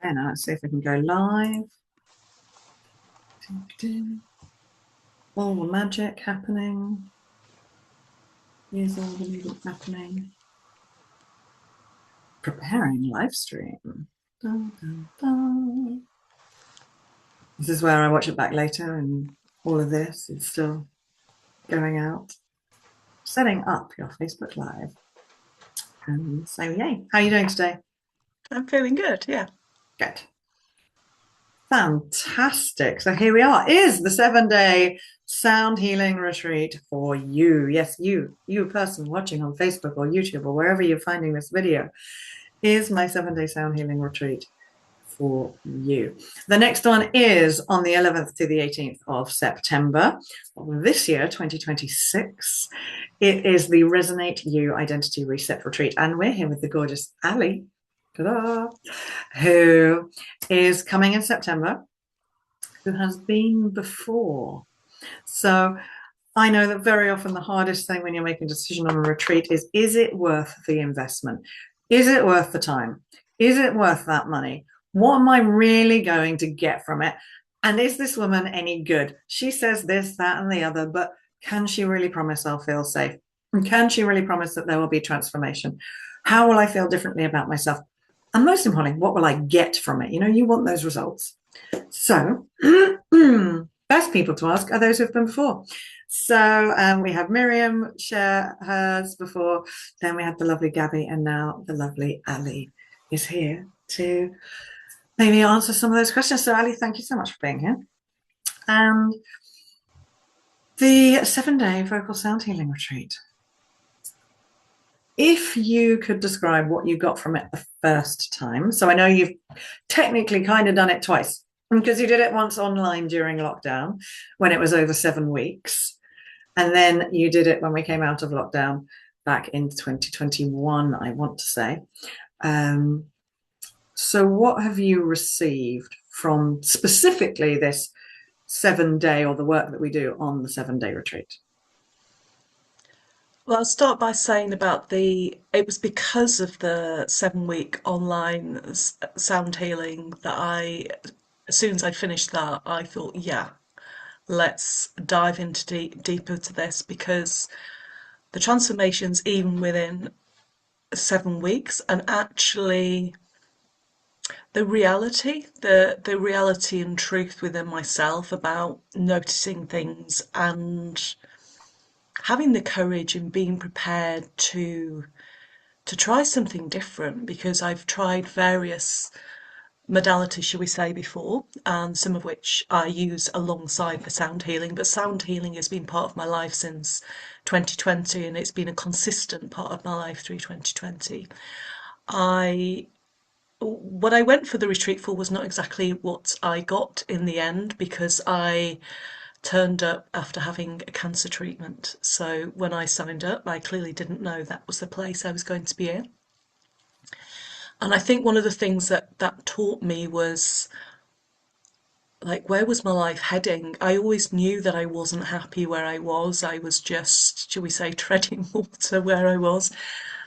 Okay, now let's see if we can go live. All the magic happening. Here's all the music happening. Preparing live stream. Dun, dun, dun. This is where I watch it back later, and all of this is still going out. Setting up your Facebook Live. And so, yay. How are you doing today? I'm feeling good, yeah. Good. Fantastic. So here we are. Is the 7-day sound healing retreat for you? Yes, you person watching on Facebook or YouTube or wherever you're finding this video. Is my 7-day sound healing retreat for you. The next one is on the 11th to the 18th of September of this year, 2026. It is the Resonate You Identity Reset Retreat. And we're here with the gorgeous Ali, who is coming in September, who has been before. So I know that very often the hardest thing when you're making a decision on a retreat is it worth the investment? Is it worth the time? Is it worth that money? What am I really going to get from it? And is this woman any good? She says this, that, and the other, but can she really promise I'll feel safe? And can she really promise that there will be transformation? How will I feel differently about myself? And most importantly, what will I get from it? You know, you want those results. So, best people to ask are those who've been before. So we had Miriam share hers before, then we had the lovely Gabby, and now the lovely Ali is here to maybe answer some of those questions. So Ali, thank you so much for being here. And the 7-day vocal sound healing retreat. If you could describe what you got from it the first time, so I know you've technically kind of done it twice because you did it once online during lockdown when it was over 7 weeks. And then you did it when we came out of lockdown back in 2021, I want to say. So what have you received from specifically this 7-day or the work that we do on the 7-day retreat? Well, I'll start by saying about it was because of the 7 week online sound healing that as soon as I'd finished that, I thought, yeah, let's dive into deeper to this because the transformations, even within 7 weeks, and actually the reality and truth within myself about noticing things and having the courage and being prepared to try something different because I've tried various modalities, shall we say, before, and some of which I use alongside the sound healing. But sound healing has been part of my life since 2020, and it's been a consistent part of my life through 2020. I What I went for the retreat for was not exactly what I got in the end because I turned up after having a cancer treatment. So when I signed up, I clearly didn't know that was the place I was going to be in. And I think one of the things that taught me was like, where was my life heading? I always knew that I wasn't happy where I was. I was just, shall we say, treading water where I was.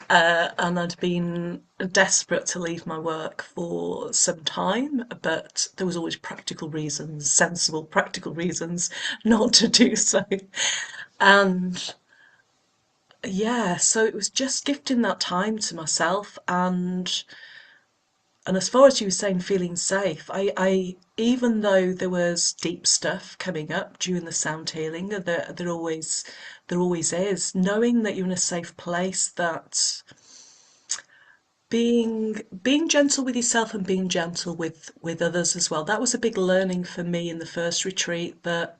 And I'd been desperate to leave my work for some time, but there was always practical reasons, sensible practical reasons not to do so. And yeah, so it was just gifting that time to myself and as far as you were saying, feeling safe, I even though there was deep stuff coming up during the sound healing, there always is, knowing that you're in a safe place, that being gentle with yourself and being gentle with others as well. That was a big learning for me in the first retreat, that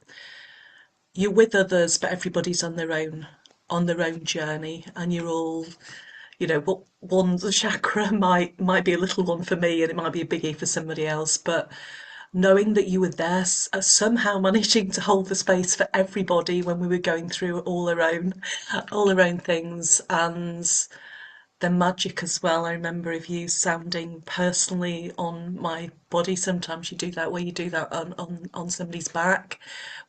you're with others, but everybody's on their own journey, and you're all, what one's a chakra might be a little one for me, and it might be a biggie for somebody else, but knowing that you were there, somehow managing to hold the space for everybody when we were going through all our own things, and the magic as well. I remember of you sounding personally on my body. Sometimes you do that where you do that on somebody's back,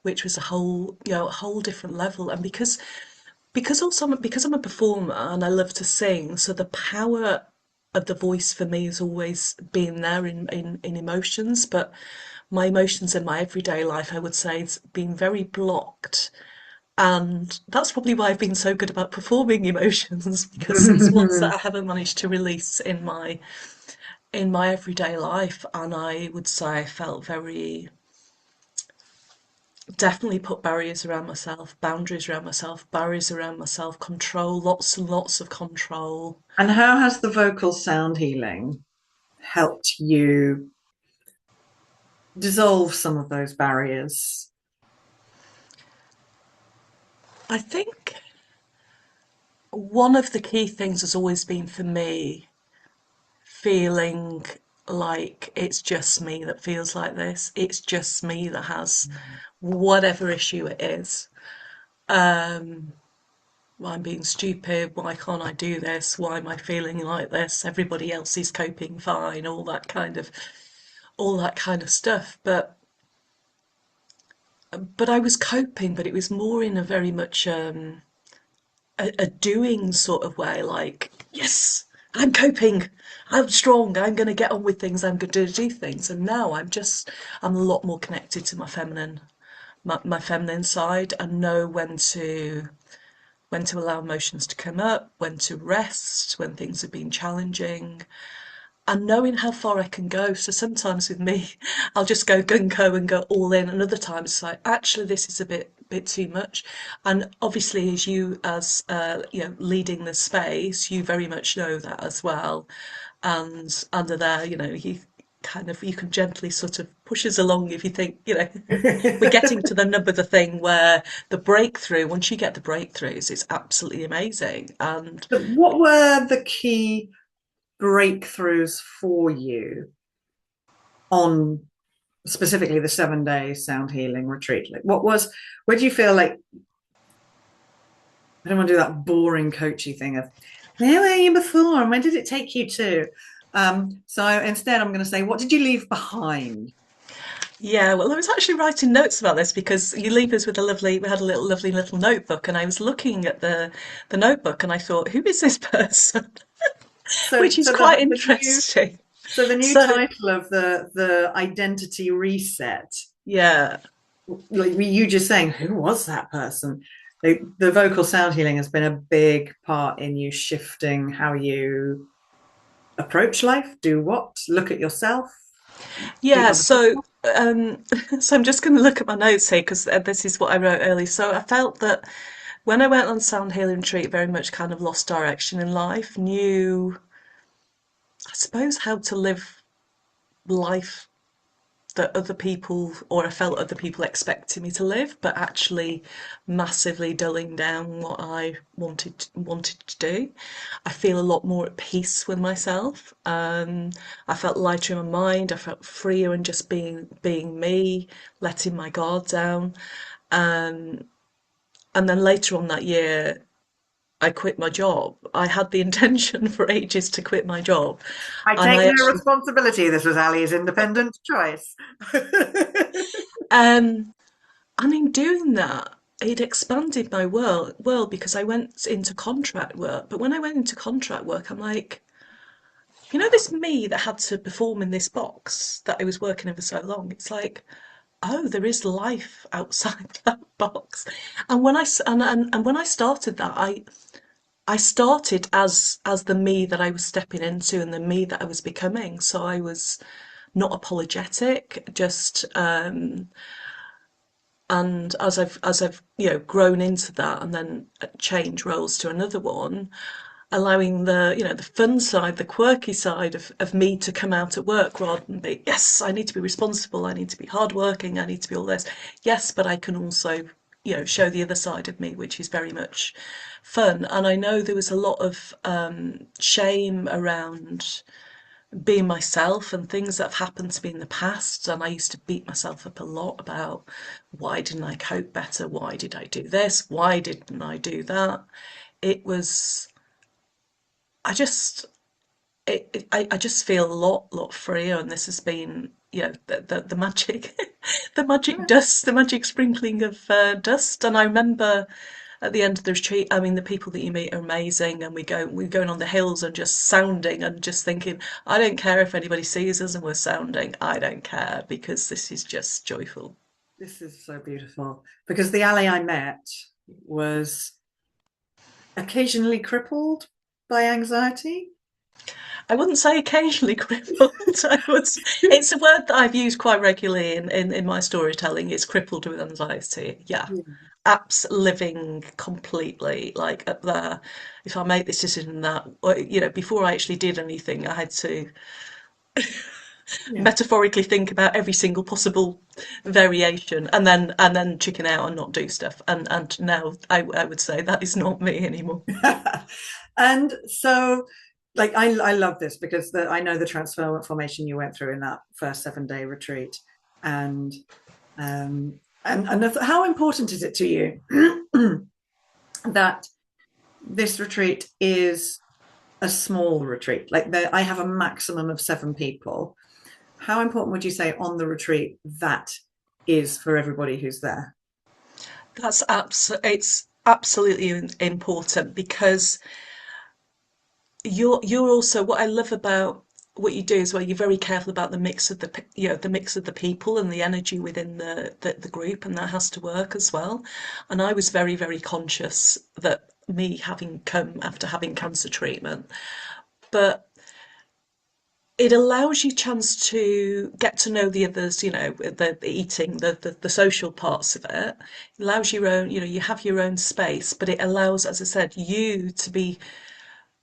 which was a whole different level. And because I'm a performer and I love to sing, so the power the voice for me has always been there in emotions, but my emotions in my everyday life, I would say, has been very blocked. And that's probably why I've been so good about performing emotions, because it's ones that I haven't managed to release in my everyday life. And I would say I felt very definitely put barriers around myself, boundaries around myself, barriers around myself, control, lots and lots of control. And how has the vocal sound healing helped you dissolve some of those barriers? I think one of the key things has always been for me feeling like it's just me that feels like this. It's just me that has whatever issue it is. I'm being stupid. Why can't I do this? Why am I feeling like this? Everybody else is coping fine. All that kind of stuff. But I was coping, but it was more in a very much a doing sort of way. Like, yes, I'm coping. I'm strong. I'm going to get on with things. I'm going to do things. And now I'm a lot more connected to my feminine side, and know when to allow emotions to come up, when to rest, when things have been challenging, and knowing how far I can go. So sometimes with me, I'll just go gung ho and go all in, and other times it's like, actually, this is a bit too much. And obviously, as you as leading the space, you very much know that as well. And under there, you can gently sort of push us along if you think, we're getting to the nub of the thing where the breakthrough, once you get the breakthroughs, it's absolutely amazing. And So what were the key breakthroughs for you on specifically the 7 day sound healing retreat? Like, where do you feel like, I don't want to do that boring coachy thing of, where were you before and where did it take you to? So instead, I'm going to say, what did you leave behind? yeah, well, I was actually writing notes about this because you leave us with we had a lovely little notebook, and I was looking at the notebook and I thought, who is this person? So, Which is so quite the new, interesting. so the new So, title of the identity reset, yeah. like you just saying, who was that person? The vocal sound healing has been a big part in you shifting how you approach life, do what, look at yourself, do Yeah, other so people. so I'm just going to look at my notes here because this is what I wrote earlier. So I felt that when I went on sound healing retreat, very much kind of lost direction in life, knew, I suppose, how to live life that other people, or I felt other people expected me to live, but actually massively dulling down what I wanted to do. I feel a lot more at peace with myself. I felt lighter in my mind. I felt freer and just being me, letting my guard down. Um, and then later on that year, I quit my job. I had the intention for ages to quit my job, I and take I no actually responsibility. This was Ali's independent choice. um and in doing that, it expanded my world because I went into contract work. But when I went into contract work, I'm like, this me that had to perform in this box that I was working in for so long. It's like, oh, there is life outside that box. And when I started that, I started as the me that I was stepping into and the me that I was becoming. So I was not apologetic, just and as I've grown into that and then change roles to another one, allowing the fun side, the quirky side of me to come out at work rather than be, yes, I need to be responsible, I need to be hardworking, I need to be all this. Yes, but I can also show the other side of me, which is very much fun. And I know there was a lot of shame around being myself and things that have happened to me in the past. And I used to beat myself up a lot about, why didn't I cope better? Why did I do this? Why didn't I do that? It was, I just, I just feel a lot freer. And this has been, the magic, the magic dust, the magic sprinkling of dust. And I remember at the end of the retreat, I mean, the people that you meet are amazing, and we're going on the hills and just sounding and just thinking, I don't care if anybody sees us and we're sounding. I don't care because this is just joyful. This is so beautiful because the Ali I met was occasionally crippled by anxiety. I wouldn't say occasionally crippled. It's a word that I've used quite regularly in my storytelling. It's crippled with anxiety. Yeah. Yeah. Apps living completely like up there. If I make this decision that, before I actually did anything, I had to Yeah. metaphorically think about every single possible variation and then chicken out and not do stuff. And now I would say that is not me anymore. And so, like, I love this because I know the transformation you went through in that first 7 day retreat, and how important is it to you that this retreat is a small retreat? Like, I have a maximum of 7 people. How important would you say on the retreat that is for everybody who's there? It's absolutely important because you're also what I love about what you do is where you're very careful about the mix of the mix of the people and the energy within the group, and that has to work as well. And I was very, very conscious that me having come after having cancer treatment, but it allows you a chance to get to know the others, the eating, the social parts of it. It allows your own, you have your own space, but it allows, as I said, you to be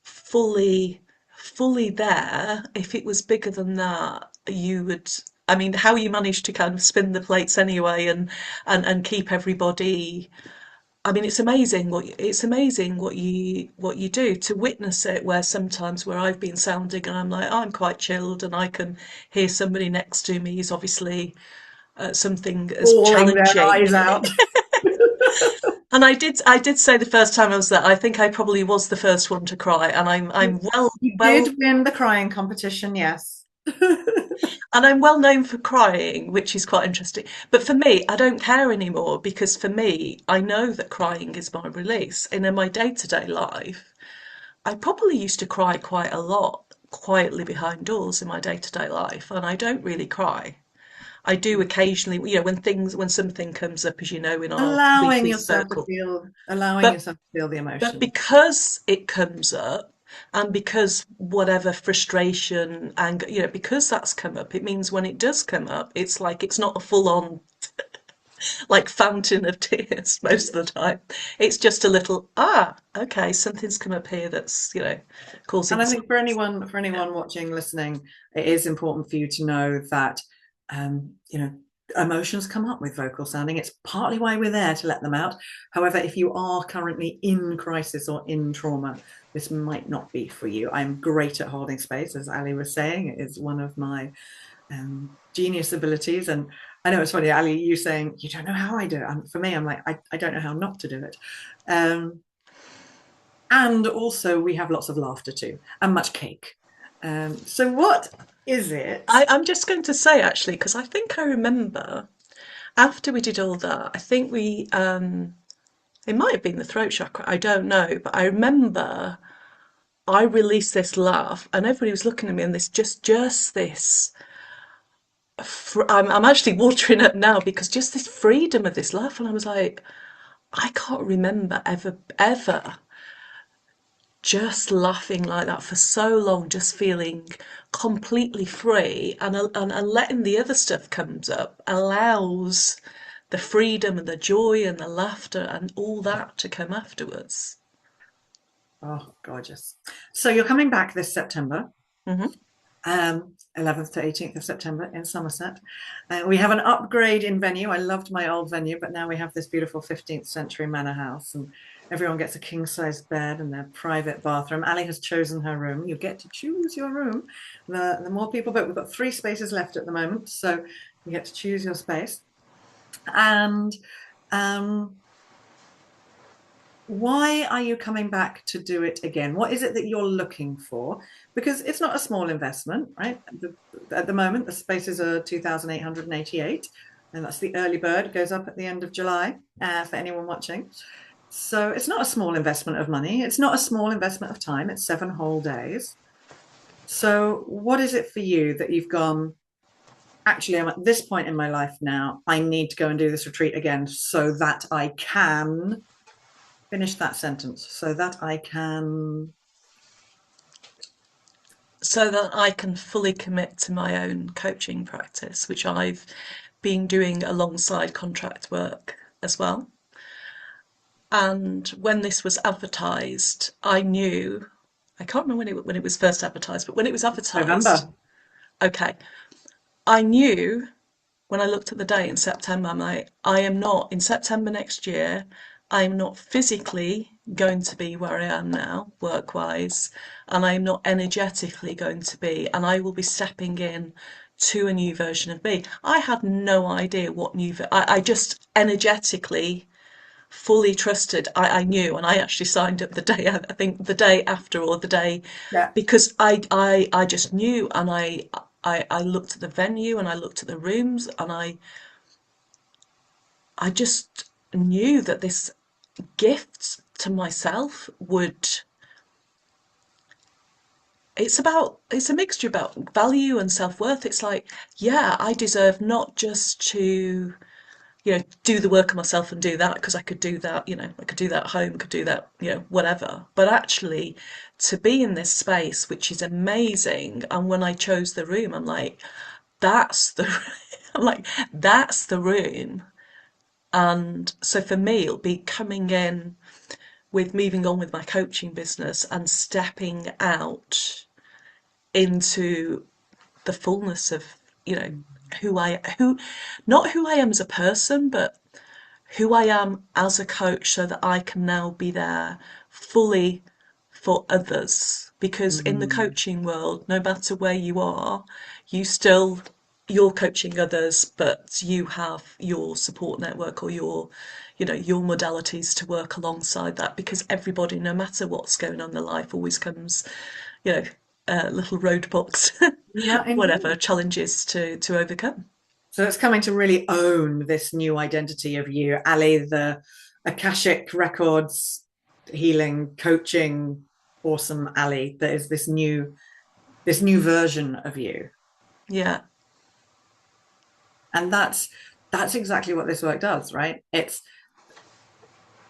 fully fully there. If it was bigger than that, you would, I mean, how you manage to kind of spin the plates anyway and keep everybody, I mean, it's amazing what you do to witness it, where sometimes where I've been sounding and I'm like, I'm quite chilled, and I can hear somebody next to me is obviously something as Bawling their challenging. eyes out. And I did say the first time I was there, I think I probably was the first one to cry, and I'm You well, did win the crying competition, yes. and I'm well known for crying, which is quite interesting. But for me, I don't care anymore because for me, I know that crying is my release. And in my day-to-day life, I probably used to cry quite a lot quietly behind doors in my day-to-day life, and I don't really cry. I do occasionally, when something comes up, as you know, in our allowing weekly yourself to circle. feel allowing But yourself to feel the But emotion. because it comes up, and because whatever frustration, anger, because that's come up, it means when it does come up, it's like it's not a full on like fountain of tears most of the time. It's just a little, okay, something's come up here that's, And causing I some. think for anyone watching, listening, it is important for you to know that emotions come up with vocal sounding. It's partly why we're there, to let them out. However, if you are currently in crisis or in trauma, this might not be for you. I'm great at holding space, as Ali was saying. It is one of my genius abilities. And I know it's funny, Ali, you saying you don't know how I do it. And for me, I'm like, I don't know how not to do it. And also, we have lots of laughter too, and much cake. So, what is it? I'm just going to say actually, because I think I remember after we did all that, I think it might have been the throat chakra, I don't know, but I remember I released this laugh, and everybody was looking at me, and this just this. I'm actually watering up now because just this freedom of this laugh, and I was like, I can't remember ever just laughing like that for so long, just feeling completely free, and letting the other stuff comes up allows the freedom and the joy and the laughter and all that to come afterwards. Oh, gorgeous. So, you're coming back this September, Hmm. 11th to 18th of September in Somerset. We have an upgrade in venue. I loved my old venue, but now we have this beautiful 15th century manor house, and everyone gets a king size bed and their private bathroom. Ali has chosen her room. You get to choose your room. The more people, but we've got 3 spaces left at the moment, so you get to choose your space. And why are you coming back to do it again? What is it that you're looking for? Because it's not a small investment, right? At the moment, the spaces are 2,888, and that's the early bird. It goes up at the end of July for anyone watching. So it's not a small investment of money. It's not a small investment of time. It's 7 whole days. So what is it for you that you've gone, actually, I'm at this point in my life now. I need to go and do this retreat again so that I can finish that sentence, so that I can. So that I can fully commit to my own coaching practice, which I've been doing alongside contract work as well. And when this was advertised, I knew, I can't remember when it was first advertised, but when it was advertised, November. okay, I knew when I looked at the date in September, I'm like, I am not, in September next year, I am not physically going to be where I am now, work wise, and I am not energetically going to be, and I will be stepping in to a new version of me. I had no idea what I just energetically fully trusted. I knew, and I actually signed up the day, I think the day after or the day, Yeah. because I just knew, and I looked at the venue and I looked at the rooms, and I just knew that this gift to myself would, it's a mixture about value and self-worth. It's like, yeah, I deserve not just to, do the work on myself and do that, because I could do that, I could do that at home, could do that, whatever. But actually, to be in this space, which is amazing. And when I chose the room, I'm like, that's the, I'm like, that's the room. And so for me, it'll be coming in with moving on with my coaching business and stepping out into the fullness of, you know, not who I am as a person, but who I am as a coach, so that I can now be there fully for others. Because in the Mm. coaching world, no matter where you are, you still, you're coaching others, but you have your support network or your modalities to work alongside that, because everybody, no matter what's going on in their life, always comes, you know, little roadblocks, Yeah, whatever indeed. challenges to overcome. So it's coming to really own this new identity of you, Ali, the Akashic Records healing, coaching, awesome Ali. That is this new version of you. Yeah, And that's exactly what this work does, right? It's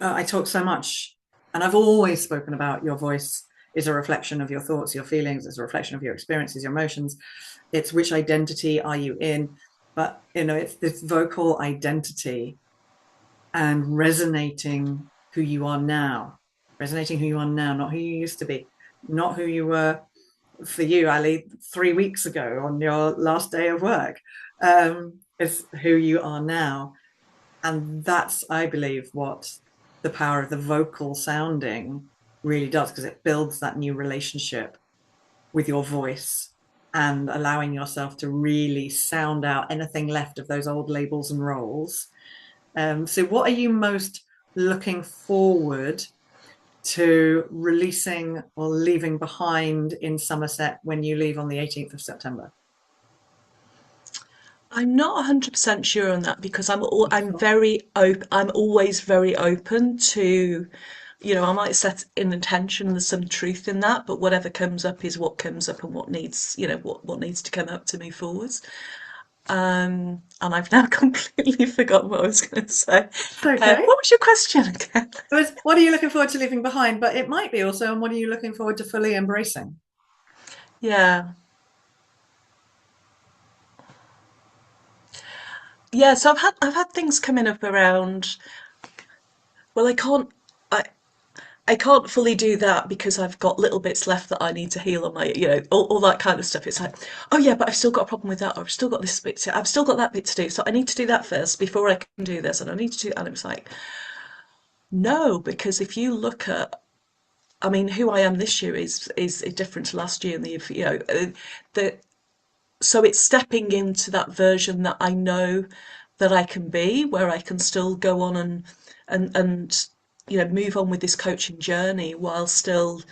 I talk so much, and I've always spoken about your voice is a reflection of your thoughts, your feelings, it's a reflection of your experiences, your emotions. It's which identity are you in? But it's this vocal identity and resonating who you are now, not who you used to be, not who you were for you, Ali, 3 weeks ago on your last day of work. Is who you are now. And that's, I believe, what the power of the vocal sounding really does, because it builds that new relationship with your voice and allowing yourself to really sound out anything left of those old labels and roles. So, what are you most looking forward to releasing or leaving behind in Somerset when you leave on the 18th of September? I'm not 100% sure on that, because I'm Sure. very open. I'm always very open to, I might set an intention, there's some truth in that, but whatever comes up is what comes up, and what needs, what needs to come up to move forwards. And I've now completely forgotten what I was going to say. It's okay. What was your question again? It was, what are you looking forward to leaving behind? But it might be also, and what are you looking forward to fully embracing? Yeah. Yeah, so I've had things coming up around, well, I I can't fully do that because I've got little bits left that I need to heal on my, all that kind of stuff. It's like, oh yeah, but I've still got a problem with that, or I've still got this bit I've still got that bit to do. So I need to do that first before I can do this, and I need to do, and it was like, no, because if you look at, I mean, who I am this year is different to last year, and the so it's stepping into that version that I know that I can be, where I can still go on and move on with this coaching journey while still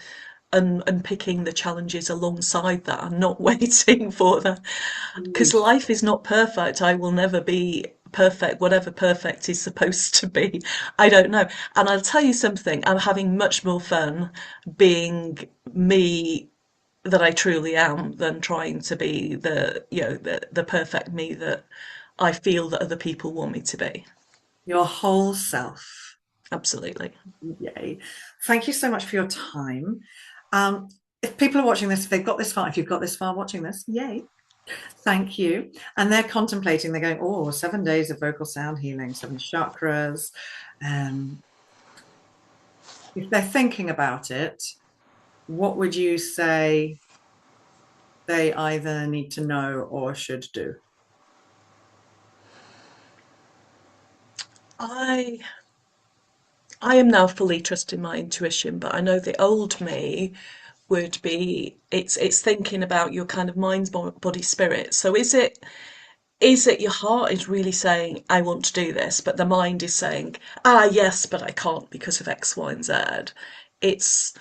unpicking the challenges alongside that, and not waiting for that, because Huge. life is not perfect. I will never be perfect, whatever perfect is supposed to be. I don't know. And I'll tell you something, I'm having much more fun being me that I truly am than trying to be the perfect me that I feel that other people want me to be. Your whole self. Absolutely. Yay. Thank you so much for your time. Um, if people are watching this, if they've got this far, if you've got this far watching this, yay. Thank you. And they're contemplating, they're going, oh, 7 days of vocal sound healing, 7 chakras. Um, if they're thinking about it, what would you say they either need to know or should do? I I am now fully trusting my intuition, but I know the old me would be it's thinking about your kind of mind, body, spirit. So is it your heart is really saying, I want to do this, but the mind is saying, ah, yes, but I can't because of X, Y, and Z. It's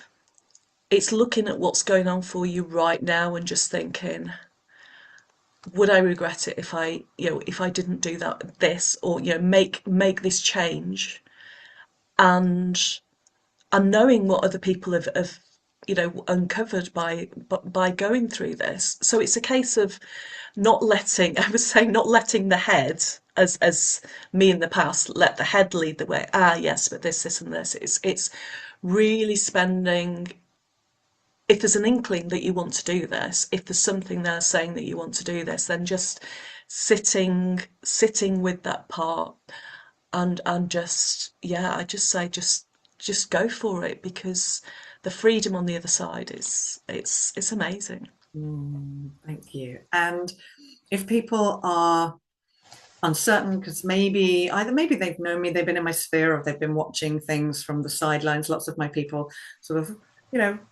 it's looking at what's going on for you right now and just thinking, would I regret it if I didn't do this, or make this change, and knowing what other people have uncovered by going through this. So it's a case of not letting, I was saying, not letting the head, as me in the past, let the head lead the way. Ah, yes, but this and this. It's really spending, if there's an inkling that you want to do this, if there's something there saying that you want to do this, then just sitting with that part, and just, yeah, I just say, just go for it, because the freedom on the other side is, it's amazing. Thank you. And if people are uncertain, because maybe they've known me, they've been in my sphere, or they've been watching things from the sidelines. Lots of my people sort of,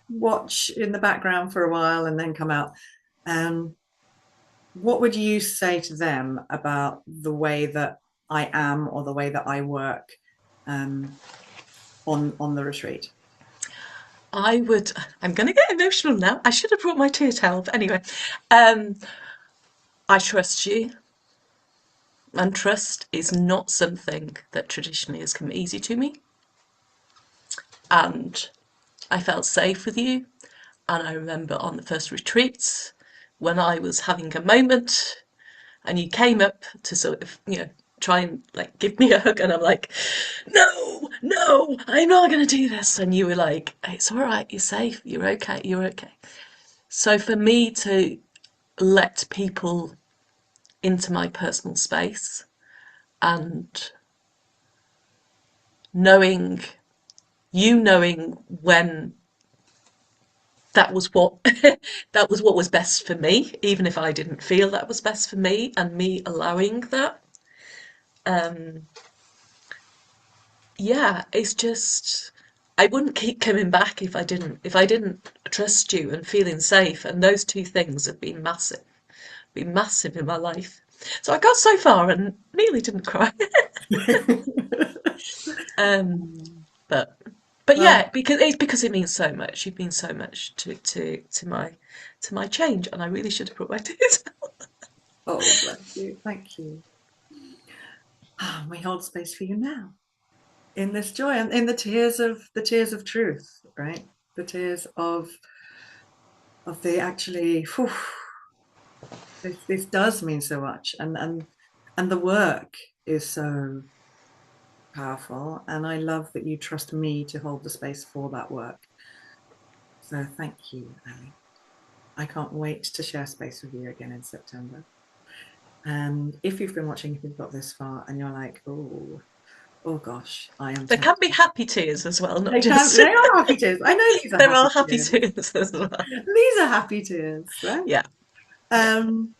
watch in the background for a while and then come out. Um, what would you say to them about the way that I am or the way that I work um, on the retreat? I would, I'm going to get emotional now. I should have brought my tear towel, but anyway. Um, I trust you, and trust is not something that traditionally has come easy to me. And I felt safe with you. And I remember on the first retreat when I was having a moment and you came up to sort of, try and like give me a hug, and I'm like, no, no, I'm not going to do this. And you were like, it's all right, you're safe, you're okay, you're okay. So for me to let people into my personal space, and knowing knowing when that was what that was what was best for me, even if I didn't feel that was best for me, and me allowing that. Um, yeah, it's just, I wouldn't keep coming back if I didn't trust you and feeling safe, and those two things have been massive in my life. So I got so far and nearly didn't cry. um, but yeah, Well, because it means so much. You've been so much to my change, and I really should have put my tears out. oh, bless you. Thank you. We hold space for you now in this joy and in the tears of truth, right? The tears of the actually. Whew, this does mean so much, and the work is so powerful. And I love that you trust me to hold the space for that work. So thank you, Ali. I can't wait to share space with you again in September. And if you've been watching, if you've got this far and you're like, oh gosh, I am There can be tempted. happy tears as well, not They can, just. they are happy tears. I know these are There happy are happy tears. tears as well. These are happy tears, right? Yeah, yeah. Um,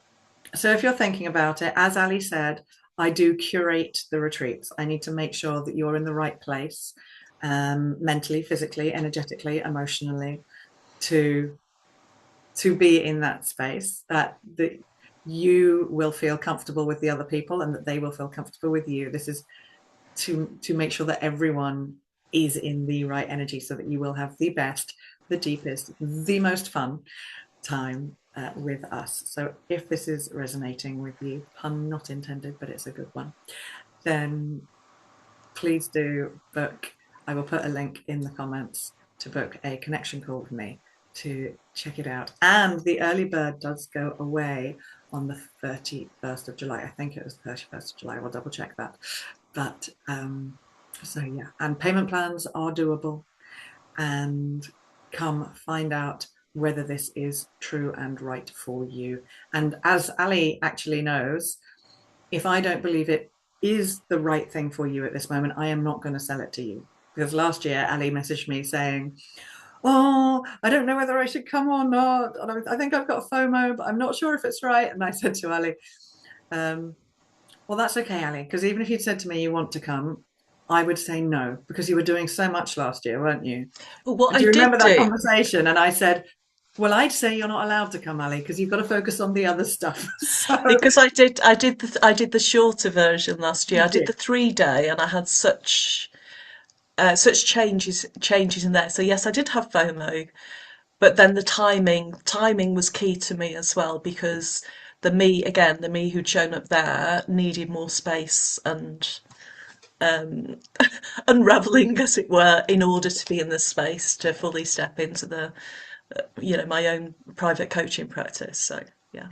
so if you're thinking about it, as Ali said, I do curate the retreats. I need to make sure that you're in the right place, mentally, physically, energetically, emotionally, to be in that space, that you will feel comfortable with the other people and that they will feel comfortable with you. This is to make sure that everyone is in the right energy so that you will have the best, the deepest, the most fun time with us. So if this is resonating with you, pun not intended, but it's a good one, then please do book. I will put a link in the comments to book a connection call with me to check it out. And the early bird does go away on the 31st of July. I think it was the 31st of July. I'll double check that. But so yeah, and payment plans are doable. And come find out whether this is true and right for you. And as Ali actually knows, if I don't believe it is the right thing for you at this moment, I am not going to sell it to you. Because last year, Ali messaged me saying, "Oh, I don't know whether I should come or not. And I think I've got FOMO, but I'm not sure if it's right." And I said to Ali, well, that's okay, Ali, because even if you'd said to me you want to come, I would say no, because you were doing so much last year, weren't you? But what Do I you did remember that do, conversation? And I said, well, I'd say you're not allowed to come, Ali, because you've got to focus on the other stuff. So because I did the shorter version last year. you I did did. the 3 day, and I had such changes in there. So yes, I did have FOMO, but then the timing was key to me as well, because the me who'd shown up there needed more space and unraveling, as it were, in order to be in the space to fully step into the my own private coaching practice. So yeah,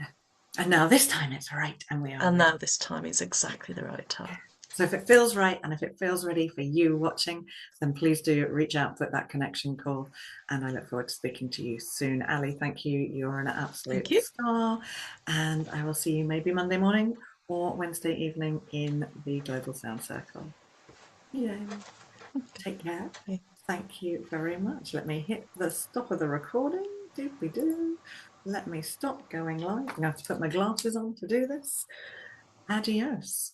And now this time it's right, and we are and ready. now this time is exactly the right time. So if it feels right and if it feels ready for you watching, then please do reach out, put that connection call, and I look forward to speaking to you soon. Ali, thank you. You're an Thank absolute you. star, and I will see you maybe Monday morning or Wednesday evening in the Global Sound Circle. Yay. Take care. Thank you very much. Let me hit the stop of the recording. Doopy doo. Let me stop going live. I'm going to have to put my glasses on to do this. Adios.